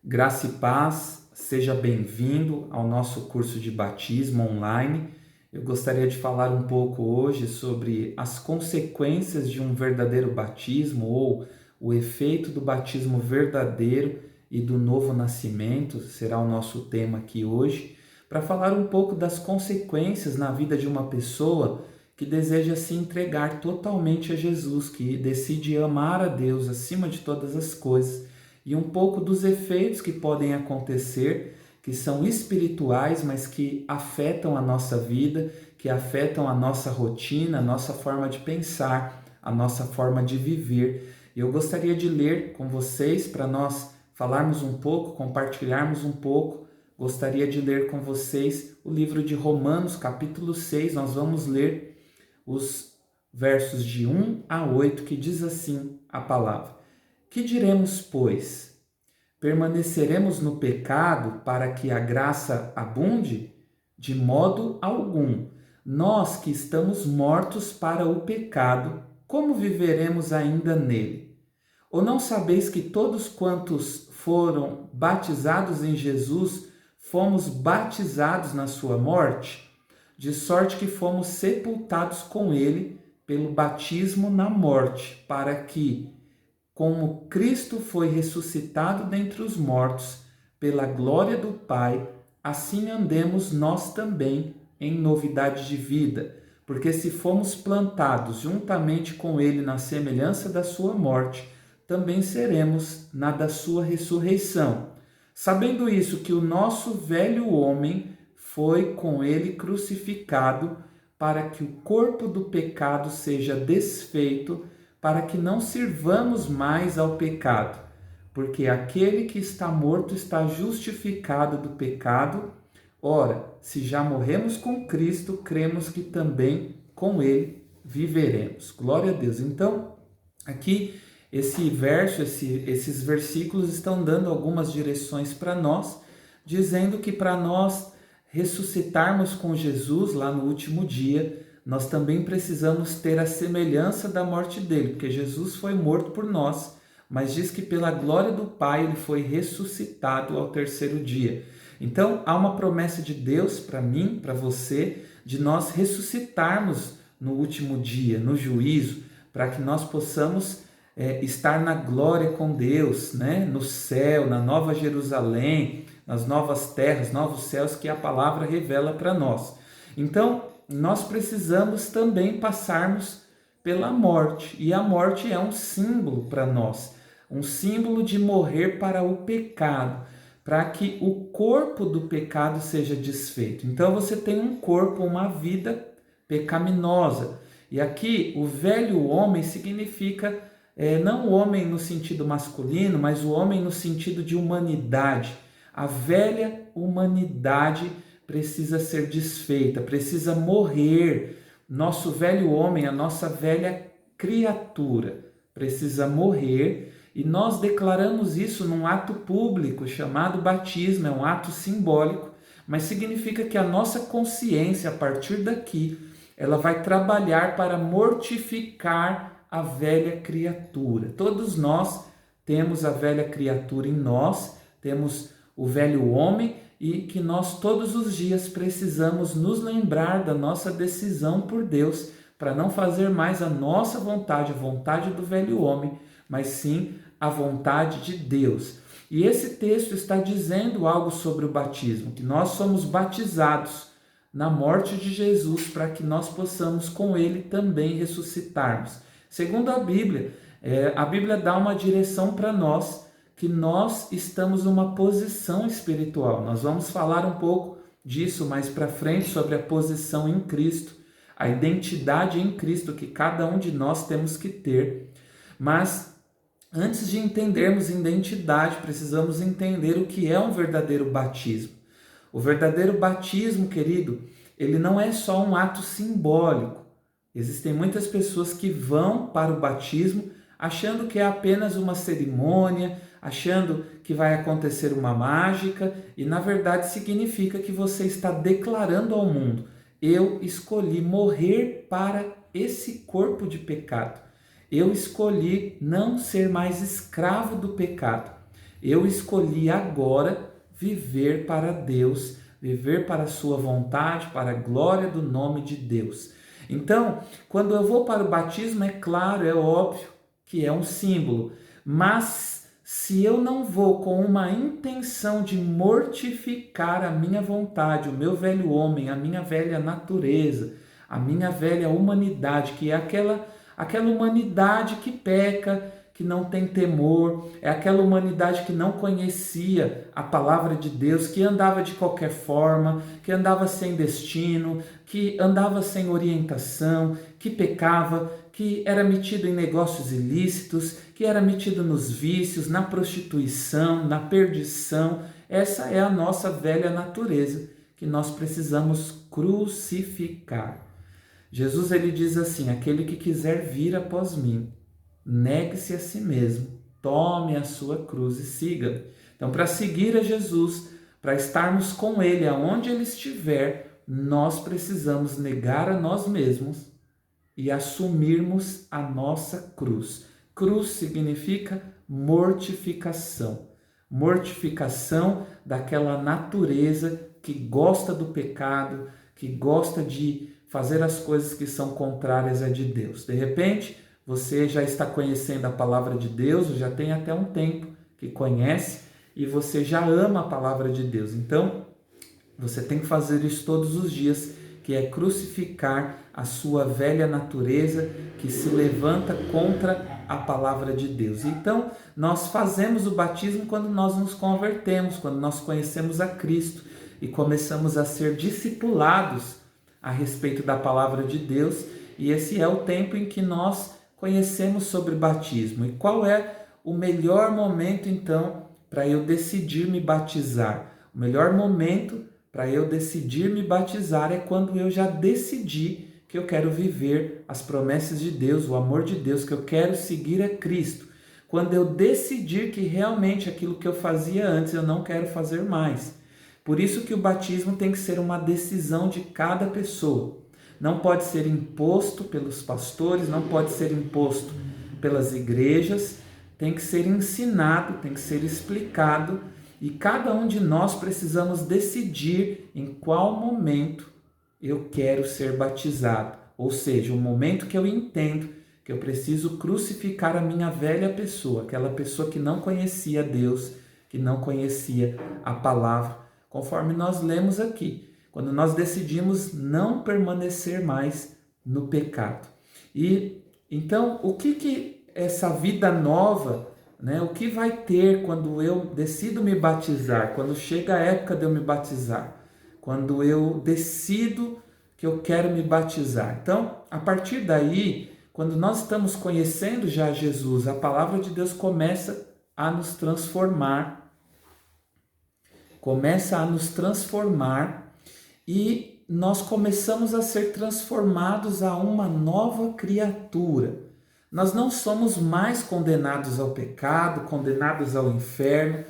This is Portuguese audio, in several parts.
Graça e paz, seja bem-vindo ao nosso curso de batismo online. Eu gostaria de falar um pouco hoje sobre as consequências de um verdadeiro batismo ou o efeito do batismo verdadeiro e do novo nascimento, será o nosso tema aqui hoje, para falar um pouco das consequências na vida de uma pessoa que deseja se entregar totalmente a Jesus, que decide amar a Deus acima de todas as coisas e um pouco dos efeitos que podem acontecer, que são espirituais, mas que afetam a nossa vida, que afetam a nossa rotina, a nossa forma de pensar, a nossa forma de viver. E eu gostaria de ler com vocês, para nós falarmos um pouco, compartilharmos um pouco. Gostaria de ler com vocês o livro de Romanos, capítulo 6. Nós vamos ler os versos de 1 a 8, que diz assim a palavra: Que diremos, pois? Permaneceremos no pecado para que a graça abunde? De modo algum. Nós que estamos mortos para o pecado, como viveremos ainda nele? Ou não sabeis que todos quantos foram batizados em Jesus, fomos batizados na sua morte? De sorte que fomos sepultados com ele pelo batismo na morte, para que, como Cristo foi ressuscitado dentre os mortos, pela glória do Pai, assim andemos nós também em novidade de vida. Porque se fomos plantados juntamente com Ele na semelhança da sua morte, também seremos na da sua ressurreição. Sabendo isso, que o nosso velho homem foi com Ele crucificado, para que o corpo do pecado seja desfeito, para que não sirvamos mais ao pecado, porque aquele que está morto está justificado do pecado. Ora, se já morremos com Cristo, cremos que também com ele viveremos. Glória a Deus. Então, aqui esse verso, esses versículos estão dando algumas direções para nós, dizendo que para nós ressuscitarmos com Jesus lá no último dia, nós também precisamos ter a semelhança da morte dele, porque Jesus foi morto por nós, mas diz que pela glória do Pai ele foi ressuscitado ao terceiro dia. Então há uma promessa de Deus para mim, para você, de nós ressuscitarmos no último dia, no juízo, para que nós possamos estar na glória com Deus, né? No céu, na Nova Jerusalém, nas novas terras, novos céus que a palavra revela para nós. Então, nós precisamos também passarmos pela morte, e a morte é um símbolo para nós, um símbolo de morrer para o pecado, para que o corpo do pecado seja desfeito. Então você tem um corpo, uma vida pecaminosa, e aqui o velho homem significa não o homem no sentido masculino, mas o homem no sentido de humanidade. A velha humanidade precisa ser desfeita, precisa morrer. Nosso velho homem, a nossa velha criatura precisa morrer, e nós declaramos isso num ato público chamado batismo. É um ato simbólico, mas significa que a nossa consciência, a partir daqui, ela vai trabalhar para mortificar a velha criatura. Todos nós temos a velha criatura em nós, temos o velho homem, e que nós todos os dias precisamos nos lembrar da nossa decisão por Deus, para não fazer mais a nossa vontade, a vontade do velho homem, mas sim a vontade de Deus. E esse texto está dizendo algo sobre o batismo, que nós somos batizados na morte de Jesus, para que nós possamos com ele também ressuscitarmos. Segundo a Bíblia dá uma direção para nós, que nós estamos numa posição espiritual. Nós vamos falar um pouco disso mais para frente, sobre a posição em Cristo, a identidade em Cristo que cada um de nós temos que ter. Mas antes de entendermos identidade, precisamos entender o que é um verdadeiro batismo. O verdadeiro batismo, querido, ele não é só um ato simbólico. Existem muitas pessoas que vão para o batismo achando que é apenas uma cerimônia, achando que vai acontecer uma mágica, e na verdade significa que você está declarando ao mundo: eu escolhi morrer para esse corpo de pecado. Eu escolhi não ser mais escravo do pecado. Eu escolhi agora viver para Deus, viver para a sua vontade, para a glória do nome de Deus. Então, quando eu vou para o batismo, é claro, é óbvio que é um símbolo, mas se eu não vou com uma intenção de mortificar a minha vontade, o meu velho homem, a minha velha natureza, a minha velha humanidade, que é aquela humanidade que peca, que não tem temor, é aquela humanidade que não conhecia a palavra de Deus, que andava de qualquer forma, que andava sem destino, que andava sem orientação, que pecava, que era metido em negócios ilícitos, que era metido nos vícios, na prostituição, na perdição. Essa é a nossa velha natureza que nós precisamos crucificar. Jesus ele diz assim: aquele que quiser vir após mim, negue-se a si mesmo, tome a sua cruz e siga-me. Então, para seguir a Jesus, para estarmos com Ele aonde Ele estiver, nós precisamos negar a nós mesmos e assumirmos a nossa cruz. Cruz significa mortificação. Mortificação daquela natureza que gosta do pecado, que gosta de fazer as coisas que são contrárias a de Deus. De repente, você já está conhecendo a palavra de Deus, já tem até um tempo que conhece e você já ama a palavra de Deus. Então, você tem que fazer isso todos os dias, que é crucificar a sua velha natureza que se levanta contra a palavra de Deus. Então, nós fazemos o batismo quando nós nos convertemos, quando nós conhecemos a Cristo e começamos a ser discipulados a respeito da palavra de Deus, e esse é o tempo em que nós conhecemos sobre batismo. E qual é o melhor momento, então, para eu decidir me batizar? O melhor momento para eu decidir me batizar é quando eu já decidi que eu quero viver as promessas de Deus, o amor de Deus, que eu quero seguir a Cristo. Quando eu decidir que realmente aquilo que eu fazia antes eu não quero fazer mais. Por isso que o batismo tem que ser uma decisão de cada pessoa. Não pode ser imposto pelos pastores, não pode ser imposto pelas igrejas, tem que ser ensinado, tem que ser explicado, e cada um de nós precisamos decidir em qual momento eu quero ser batizado. Ou seja, o momento que eu entendo que eu preciso crucificar a minha velha pessoa, aquela pessoa que não conhecia Deus, que não conhecia a palavra, conforme nós lemos aqui. Quando nós decidimos não permanecer mais no pecado. E então, o que essa vida nova, né, o que vai ter quando eu decido me batizar, quando chega a época de eu me batizar, quando eu decido que eu quero me batizar? Então, a partir daí, quando nós estamos conhecendo já Jesus, a palavra de Deus começa a nos transformar, e nós começamos a ser transformados a uma nova criatura. Nós não somos mais condenados ao pecado, condenados ao inferno.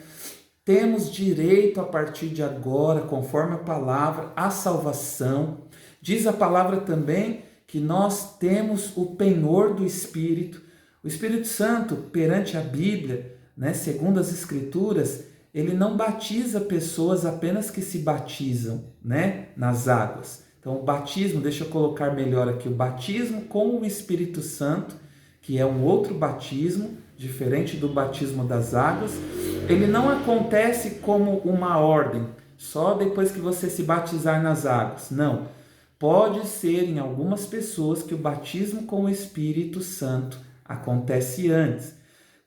Temos direito a partir de agora, conforme a palavra, à salvação. Diz a palavra também que nós temos o penhor do Espírito. O Espírito Santo, perante a Bíblia, né, segundo as Escrituras, ele não batiza pessoas apenas que se batizam, né, nas águas. Então, o batismo, deixa eu colocar melhor aqui, o batismo com o Espírito Santo, que é um outro batismo, diferente do batismo das águas, ele não acontece como uma ordem, só depois que você se batizar nas águas. Não. Pode ser em algumas pessoas que o batismo com o Espírito Santo acontece antes.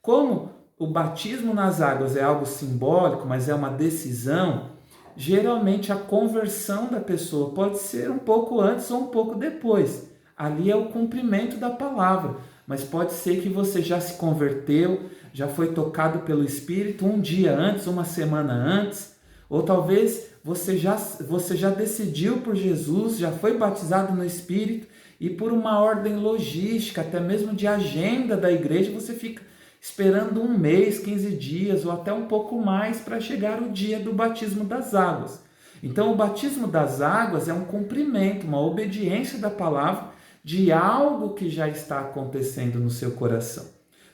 Como o batismo nas águas é algo simbólico, mas é uma decisão, geralmente a conversão da pessoa pode ser um pouco antes ou um pouco depois. Ali é o cumprimento da palavra, mas pode ser que você já se converteu, já foi tocado pelo Espírito um dia antes, uma semana antes, ou talvez você já decidiu por Jesus, já foi batizado no Espírito, e por uma ordem logística, até mesmo de agenda da igreja, você fica esperando um mês, 15 dias ou até um pouco mais para chegar o dia do batismo das águas. Então, o batismo das águas é um cumprimento, uma obediência da palavra de algo que já está acontecendo no seu coração.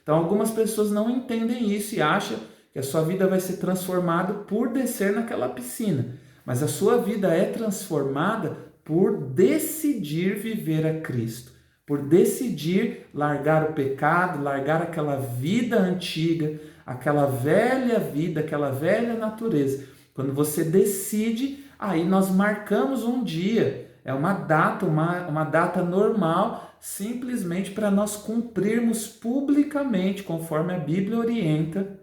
Então, algumas pessoas não entendem isso e acham que a sua vida vai ser transformada por descer naquela piscina, mas a sua vida é transformada por decidir viver a Cristo, por decidir largar o pecado, largar aquela vida antiga, aquela velha vida, aquela velha natureza. Quando você decide, aí nós marcamos um dia, é uma data normal, simplesmente para nós cumprirmos publicamente, conforme a Bíblia orienta,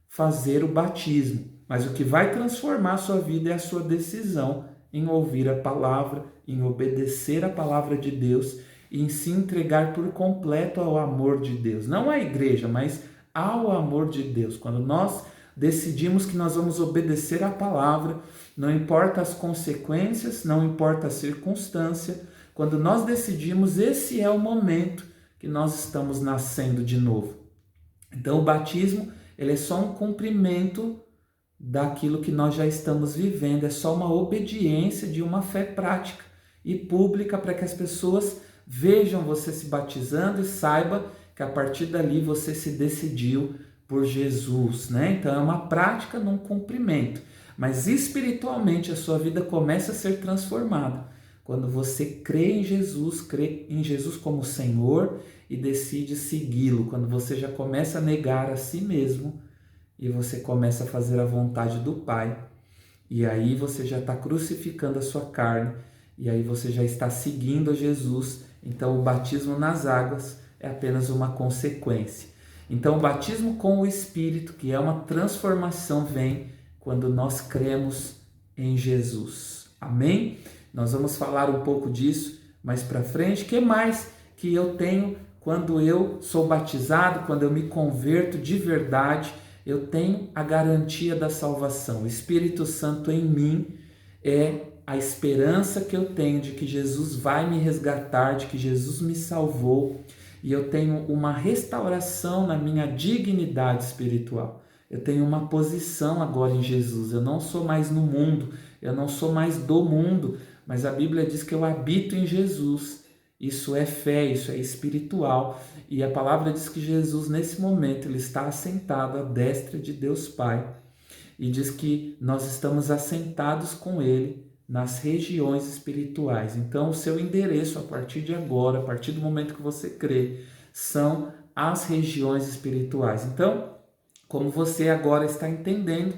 fazer o batismo. Mas o que vai transformar a sua vida é a sua decisão em ouvir a palavra, em obedecer a palavra de Deus e em se entregar por completo ao amor de Deus. Não à igreja, mas ao amor de Deus. Quando nós decidimos que nós vamos obedecer a palavra, não importa as consequências, não importa a circunstância, quando nós decidimos, esse é o momento que nós estamos nascendo de novo. Então o batismo, ele é só um cumprimento daquilo que nós já estamos vivendo, é só uma obediência de uma fé prática e pública para que as pessoas vejam você se batizando e saiba que a partir dali você se decidiu por Jesus, né? Então é uma prática num cumprimento, mas espiritualmente a sua vida começa a ser transformada quando você crê em Jesus como Senhor e decide segui-lo, quando você já começa a negar a si mesmo e você começa a fazer a vontade do Pai, e aí você já está crucificando a sua carne, e aí você já está seguindo a Jesus. Então o batismo nas águas é apenas uma consequência. Então o batismo com o Espírito, que é uma transformação, vem quando nós cremos em Jesus. Amém? Nós vamos falar um pouco disso mais para frente. O que mais que eu tenho quando eu sou batizado, quando eu me converto de verdade? Eu tenho a garantia da salvação. O Espírito Santo em mim é a esperança que eu tenho de que Jesus vai me resgatar, de que Jesus me salvou, e eu tenho uma restauração na minha dignidade espiritual. Eu tenho uma posição agora em Jesus. Eu não sou mais no mundo, eu não sou mais do mundo, mas a Bíblia diz que eu habito em Jesus. Isso é fé, isso é espiritual. E a palavra diz que Jesus, nesse momento, ele está assentado à destra de Deus Pai. E diz que nós estamos assentados com ele nas regiões espirituais. Então, o seu endereço a partir de agora, a partir do momento que você crê, são as regiões espirituais. Então, como você agora está entendendo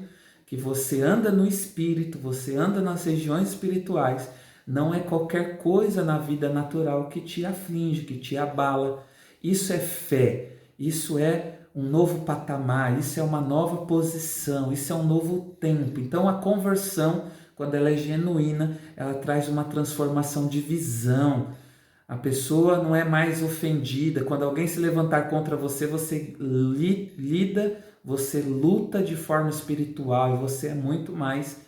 que você anda no Espírito, você anda nas regiões espirituais, não é qualquer coisa na vida natural que te aflige, que te abala. Isso é fé, isso é um novo patamar, isso é uma nova posição, isso é um novo tempo. Então a conversão, quando ela é genuína, ela traz uma transformação de visão. A pessoa não é mais ofendida. Quando alguém se levantar contra você, você lida, você luta de forma espiritual e você é muito mais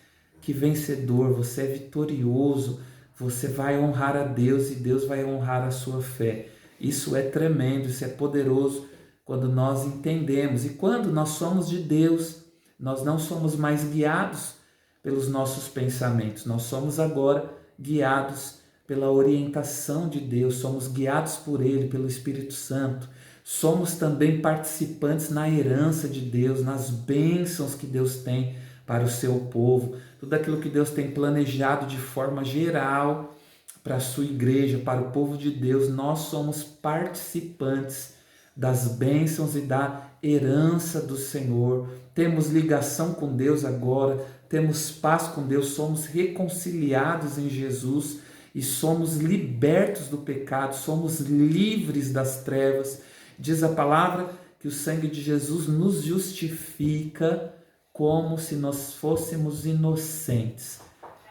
que vencedor, você é vitorioso, você vai honrar a Deus e Deus vai honrar a sua fé. Isso é tremendo, isso é poderoso quando nós entendemos. E quando nós somos de Deus, nós não somos mais guiados pelos nossos pensamentos, nós somos agora guiados pela orientação de Deus, somos guiados por Ele, pelo Espírito Santo. Somos também participantes na herança de Deus, nas bênçãos que Deus tem para o seu povo, tudo aquilo que Deus tem planejado de forma geral para a sua igreja, para o povo de Deus. Nós somos participantes das bênçãos e da herança do Senhor. Temos ligação com Deus agora, temos paz com Deus, somos reconciliados em Jesus e somos libertos do pecado, somos livres das trevas. Diz a palavra que o sangue de Jesus nos justifica como se nós fôssemos inocentes.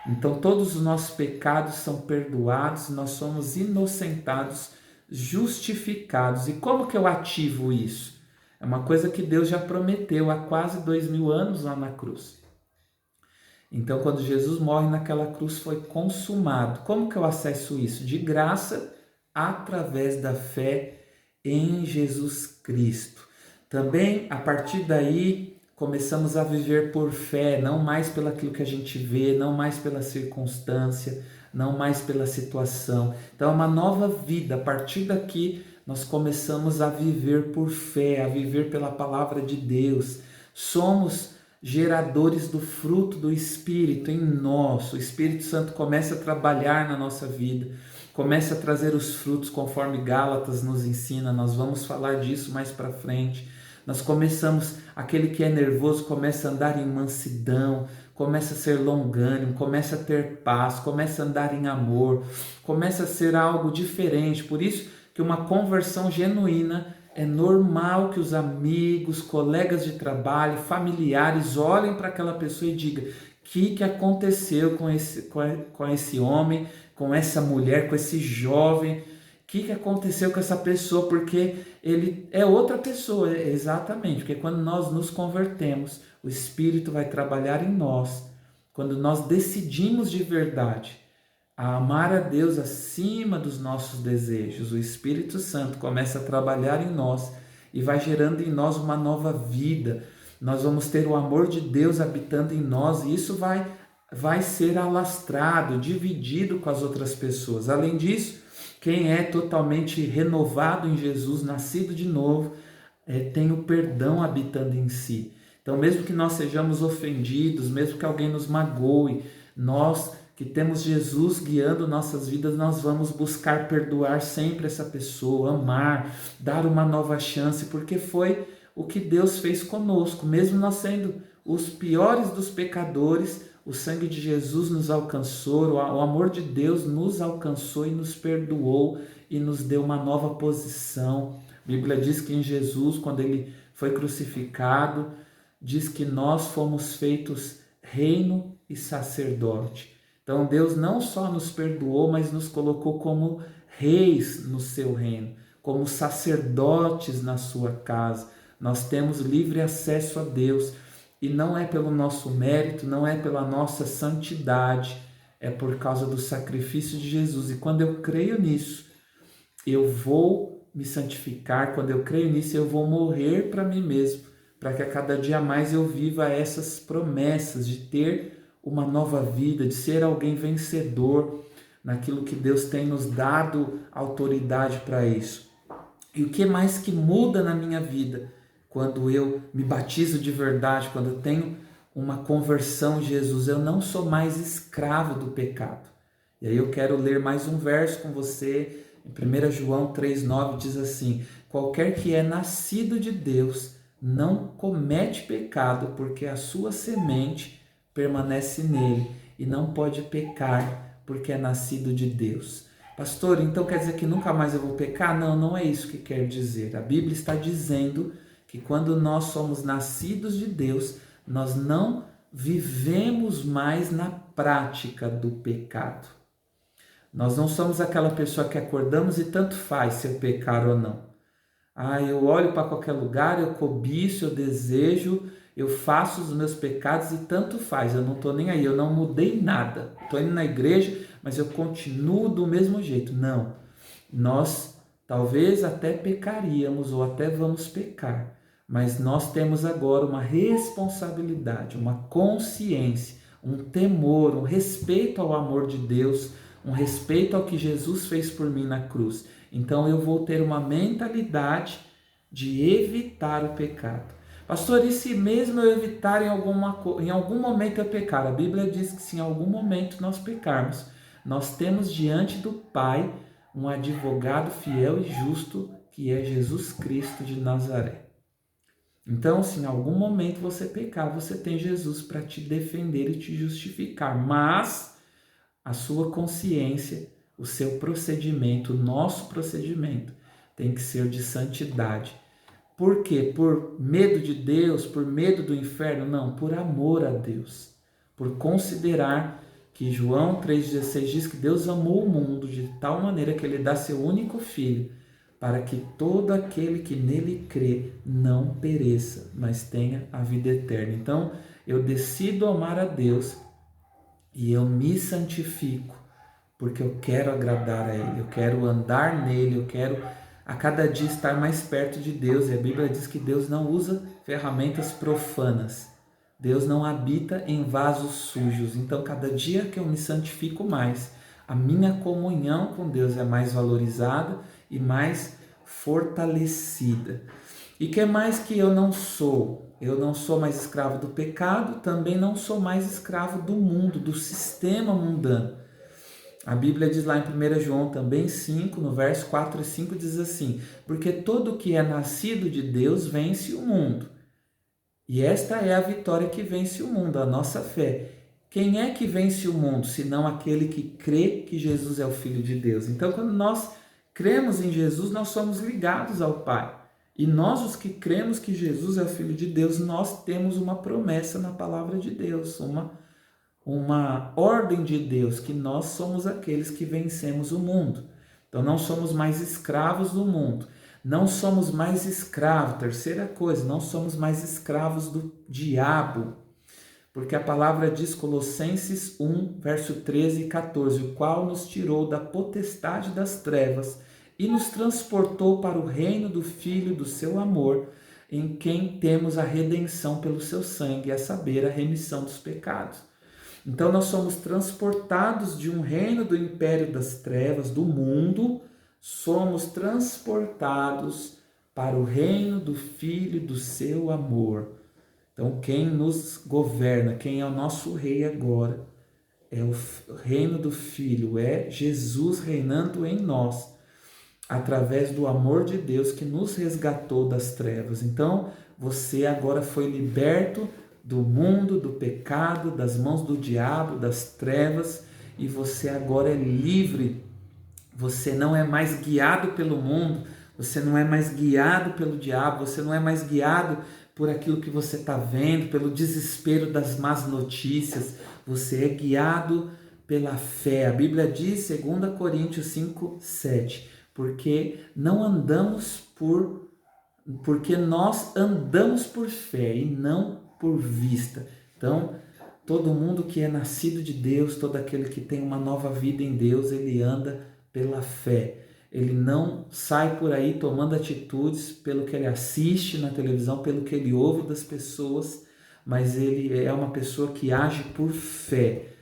Então todos os nossos pecados são perdoados, nós somos inocentados, justificados. E como que eu ativo isso? É uma coisa que Deus já prometeu há quase 2000 anos lá na cruz. Então quando Jesus morre naquela cruz foi consumado. Como que eu acesso isso? De graça, através da fé em Jesus Cristo. Também a partir daí começamos a viver por fé, não mais pelo aquilo que a gente vê, não mais pela circunstância, não mais pela situação. Então é uma nova vida. A partir daqui nós começamos a viver por fé, a viver pela palavra de Deus. somos geradores do fruto do Espírito em nós. O Espírito Santo começa a trabalhar na nossa vida, começa a trazer os frutos conforme Gálatas nos ensina. Nós vamos falar disso mais para frente. Nós começamos, aquele que é nervoso começa a andar em mansidão, começa a ser longânimo, começa a ter paz, começa a andar em amor, começa a ser algo diferente. Por isso que uma conversão genuína é normal que os amigos, colegas de trabalho, familiares olhem para aquela pessoa e digam: o que aconteceu com esse homem, com essa mulher, com esse jovem? O que aconteceu com essa pessoa? Porque ele é outra pessoa, exatamente. Porque quando nós nos convertemos, o Espírito vai trabalhar em nós. Quando nós decidimos de verdade a amar a Deus acima dos nossos desejos, o Espírito Santo começa a trabalhar em nós e vai gerando em nós uma nova vida. Nós vamos ter o amor de Deus habitando em nós e isso vai ser alastrado, dividido com as outras pessoas. Além disso, quem é totalmente renovado em Jesus, nascido de novo, tem o perdão habitando em si. Então, mesmo que nós sejamos ofendidos, mesmo que alguém nos magoe, nós que temos Jesus guiando nossas vidas, nós vamos buscar perdoar sempre essa pessoa, amar, dar uma nova chance, porque foi o que Deus fez conosco. Mesmo nós sendo os piores dos pecadores, o sangue de Jesus nos alcançou, o amor de Deus nos alcançou e nos perdoou e nos deu uma nova posição. A Bíblia diz que em Jesus, quando ele foi crucificado, diz que nós fomos feitos reino e sacerdote. Então Deus não só nos perdoou, mas nos colocou como reis no seu reino, como sacerdotes na sua casa. Nós temos livre acesso a Deus e não é pelo nosso mérito, não é pela nossa santidade, é por causa do sacrifício de Jesus. E quando eu creio nisso, eu vou me santificar. Quando eu creio nisso, eu vou morrer para mim mesmo, para que a cada dia mais eu viva essas promessas de ter uma nova vida, de ser alguém vencedor naquilo que Deus tem nos dado autoridade para isso. E o que mais que muda na minha vida quando eu me batizo de verdade, quando eu tenho uma conversão em Jesus? Eu não sou mais escravo do pecado. E aí eu quero ler mais um verso com você. Em 1 João 3,9 diz assim: qualquer que é nascido de Deus não comete pecado, porque a sua semente permanece nele e não pode pecar, porque é nascido de Deus. Pastor, então quer dizer que nunca mais eu vou pecar? Não, não é isso que quer dizer. A Bíblia está dizendo que quando nós somos nascidos de Deus, nós não vivemos mais na prática do pecado. Nós não somos aquela pessoa que acordamos e tanto faz se eu pecar ou não. Eu olho para qualquer lugar, eu cobiço, eu desejo, eu faço os meus pecados e tanto faz, eu não estou nem aí, eu não mudei nada. Estou indo na igreja, mas eu continuo do mesmo jeito. Não, nós talvez até pecaríamos ou até vamos pecar, mas nós temos agora uma responsabilidade, uma consciência, um temor, um respeito ao amor de Deus, um respeito ao que Jesus fez por mim na cruz. Então eu vou ter uma mentalidade de evitar o pecado. Pastor, e se mesmo eu evitar em algum momento eu pecar? A Bíblia diz que se em algum momento nós pecarmos, nós temos diante do Pai um advogado fiel e justo, que é Jesus Cristo de Nazaré. Então, se em algum momento você pecar, você tem Jesus para te defender e te justificar, mas a sua consciência, o seu procedimento, o nosso procedimento tem que ser de santidade. Por quê? Por medo de Deus, por medo do inferno? Não, por amor a Deus. Por considerar que João 3,16 diz que Deus amou o mundo de tal maneira que ele dá seu único filho, para que todo aquele que nele crê não pereça, mas tenha a vida eterna. Então, eu decido amar a Deus e eu me santifico, porque eu quero agradar a Ele, eu quero andar nele, eu quero a cada dia estar mais perto de Deus. E a Bíblia diz que Deus não usa ferramentas profanas, Deus não habita em vasos sujos. Então, cada dia que eu me santifico mais, a minha comunhão com Deus é mais valorizada e mais fortalecida. E que mais que eu não sou? Eu não sou mais escravo do pecado, também não sou mais escravo do mundo, do sistema mundano. A Bíblia diz lá em 1 João também 5, no verso 4 e 5, diz assim: porque todo que é nascido de Deus vence o mundo. E esta é a vitória que vence o mundo, a nossa fé. Quem é que vence o mundo, senão aquele que crê que Jesus é o Filho de Deus? Então, quando nós cremos em Jesus, nós somos ligados ao Pai. E nós, os que cremos que Jesus é o Filho de Deus, nós temos uma promessa na palavra de Deus, uma ordem de Deus, que nós somos aqueles que vencemos o mundo. Então não somos mais escravos do mundo, não somos mais escravos, terceira coisa, não somos mais escravos do diabo, porque a palavra diz, Colossenses 1, verso 13 e 14, o qual nos tirou da potestade das trevas e nos transportou para o reino do Filho do seu amor, em quem temos a redenção pelo seu sangue, a saber, a remissão dos pecados. Então nós somos transportados de um reino do império das trevas, do mundo, somos transportados para o reino do Filho do seu amor. Então quem nos governa, quem é o nosso rei agora, é o reino do Filho, é Jesus reinando em nós, através do amor de Deus que nos resgatou das trevas. Então você agora foi liberto do mundo, do pecado, das mãos do diabo, das trevas, e você agora é livre. Você não é mais guiado pelo mundo, você não é mais guiado pelo diabo, você não é mais guiado por aquilo que você está vendo, pelo desespero das más notícias, você é guiado pela fé. A Bíblia diz, 2 Coríntios 5, 7, porque nós andamos por fé e não por vista. Então, todo mundo que é nascido de Deus, todo aquele que tem uma nova vida em Deus, ele anda pela fé. Ele não sai por aí tomando atitudes pelo que ele assiste na televisão, pelo que ele ouve das pessoas, mas ele é uma pessoa que age por fé.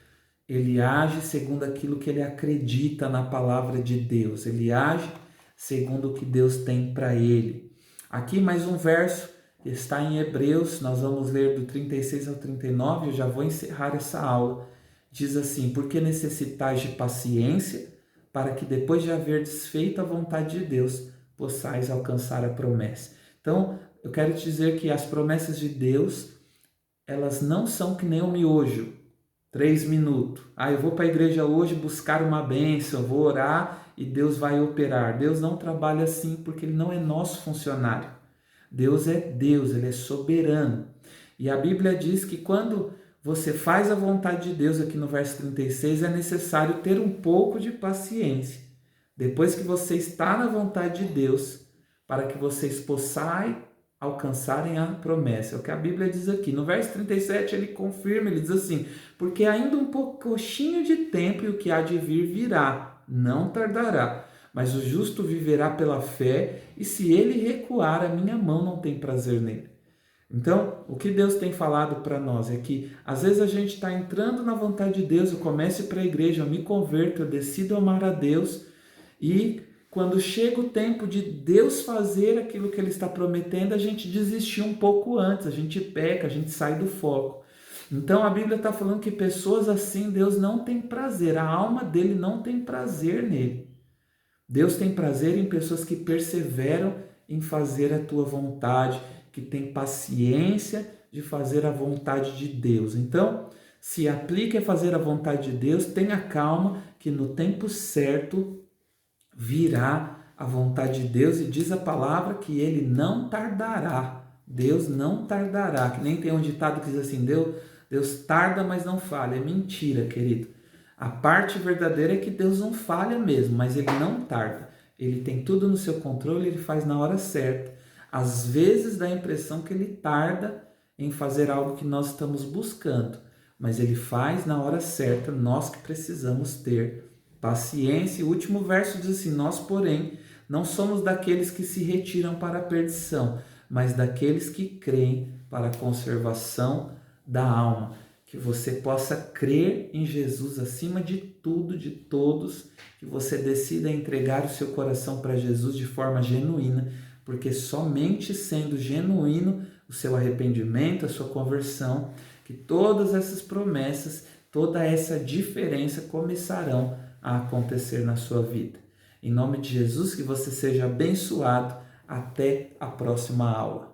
Ele age segundo aquilo que ele acredita na palavra de Deus. Ele age segundo o que Deus tem para ele. Aqui mais um verso, está em Hebreus, nós vamos ler do 36 ao 39, eu já vou encerrar essa aula. Diz assim: porque necessitais de paciência, para que depois de haver desfeito a vontade de Deus, possais alcançar a promessa. Então, eu quero te dizer que as promessas de Deus, elas não são que nem o miojo, 3 minutos. Eu vou para a igreja hoje buscar uma bênção, vou orar e Deus vai operar. Deus não trabalha assim, porque Ele não é nosso funcionário. Deus é Deus, Ele é soberano. E a Bíblia diz que quando você faz a vontade de Deus, aqui no verso 36, é necessário ter um pouco de paciência. Depois que você está na vontade de Deus, para que vocês possam alcançarem a promessa. É o que a Bíblia diz aqui. No verso 37 ele confirma, ele diz assim: porque ainda um pouquinho de tempo e o que há de vir virá, não tardará. Mas o justo viverá pela fé, e se ele recuar, a minha mão não tem prazer nele. Então, o que Deus tem falado para nós é que, às vezes a gente está entrando na vontade de Deus, eu começo a ir para a igreja, eu me converto, eu decido amar a Deus, e quando chega o tempo de Deus fazer aquilo que Ele está prometendo, a gente desistir um pouco antes, a gente peca, a gente sai do foco. Então, a Bíblia está falando que pessoas assim, Deus não tem prazer, a alma dele não tem prazer nele. Deus tem prazer em pessoas que perseveram em fazer a tua vontade, que têm paciência de fazer a vontade de Deus. Então, se aplique a fazer a vontade de Deus, tenha calma que no tempo certo virá a vontade de Deus, e diz a palavra que Ele não tardará. Deus não tardará, que nem tem um ditado que diz assim, Deus tarda, mas não falha. É mentira, querido. A parte verdadeira é que Deus não falha mesmo, mas Ele não tarda. Ele tem tudo no seu controle, Ele faz na hora certa. Às vezes dá a impressão que Ele tarda em fazer algo que nós estamos buscando, mas Ele faz na hora certa, nós que precisamos ter paciência. O último verso diz assim: nós, porém, não somos daqueles que se retiram para a perdição, mas daqueles que creem para a conservação da alma. Que você possa crer em Jesus acima de tudo, de todos, que você decida entregar o seu coração para Jesus de forma genuína, porque somente sendo genuíno o seu arrependimento, a sua conversão, que todas essas promessas, toda essa diferença começarão a acontecer na sua vida. Em nome de Jesus, que você seja abençoado. Até a próxima aula.